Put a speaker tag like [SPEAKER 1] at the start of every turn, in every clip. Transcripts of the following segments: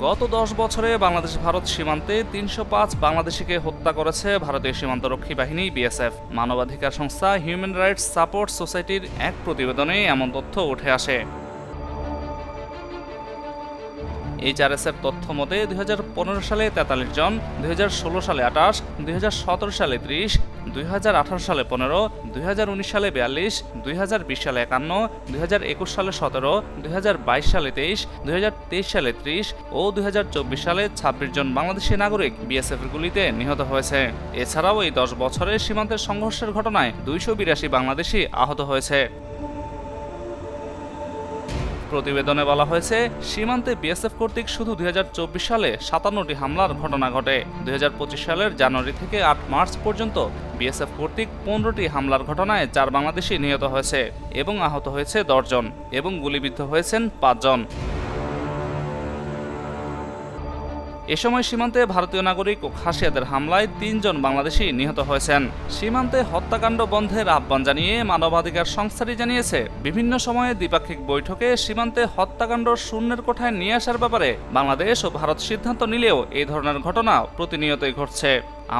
[SPEAKER 1] গত 10 বছরে বাংলাদেশ ভারত সীমান্তে ৩০৫ বাংলাদেশিকে হত্যা করেছে ভারতীয় সীমান্তরক্ষী বাহিনী বিএসএফ। মানবাধিকার সংস্থা হিউম্যান রাইটস সাপোর্ট সোসাইটির এক প্রতিবেদনে এমন তথ্য উঠে আসে। এইচআরএস-এর তথ্য মতে 2015 সালে 43 জন, 2016 সালে 28, 2017 সালে 30, 2018 সালে 15, 2019 সালে 42, 2020 সালে 51, 2021 সালে 17, 2022 সালে 23, 2023 সালে 30 ও 2024 সালে 26 জন বাংলাদেশি নাগরিক বিএসএফের গুলিতে নিহত হয়েছে। এছাড়াও এই 10 বছরে সীমান্তের সংঘর্ষের ঘটনায় 282 বাংলাদেশি আহত হয়েছে। প্রতিবেদনে বলা হয়েছে, সীমান্তে বিএসএফ কর্তৃক শুধু 2024 সালে 57টি হামলার ঘটনা ঘটে। 2025 সালের জানুয়ারি থেকে 8 মার্চ পর্যন্ত বিএসএফ কর্তৃক 15টি হামলার ঘটনায় 4 বাংলাদেশি নিহত হয়েছে এবং আহত হয়েছে 10 জন এবং গুলিবিদ্ধ হয়েছেন 5 জন। এ সময় সীমান্তে ভারতীয় নাগরিক ও খাসিয়াদের হামলায় 3 জন বাংলাদেশি নিহত হয়েছেন। সীমান্তে হত্যাকাণ্ড বন্ধের আহ্বান জানিয়ে মানবাধিকার সংস্থাটি জানিয়েছে, বিভিন্ন সময়ে দ্বিপাক্ষিক বৈঠকে সীমান্তে হত্যাকাণ্ড শূন্যের কোঠায় নিয়ে আসার ব্যাপারে বাংলাদেশ ও ভারত সিদ্ধান্ত নিলেও এই ধরনের ঘটনা প্রতিনিয়তই ঘটছে।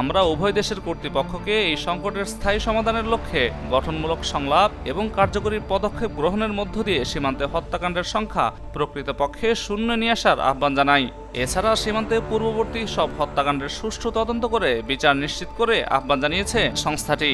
[SPEAKER 1] আমরা উভয় দেশের কর্তৃপক্ষকে এই সংকটের স্থায়ী সমাধানের লক্ষ্যে গঠনমূলক সংলাপ এবং কার্যকরী পদক্ষেপ গ্রহণের মধ্য দিয়ে সীমান্তে হত্যাকাণ্ডের সংখ্যা প্রকৃতপক্ষে শূন্য নিয়ে আসার আহ্বান জানাই। এছাড়া সীমান্তে পূর্ববর্তী সব হত্যাকাণ্ডের সুষ্ঠু তদন্ত করে বিচার নিশ্চিত করে আহ্বান জানিয়েছে সংস্থাটি।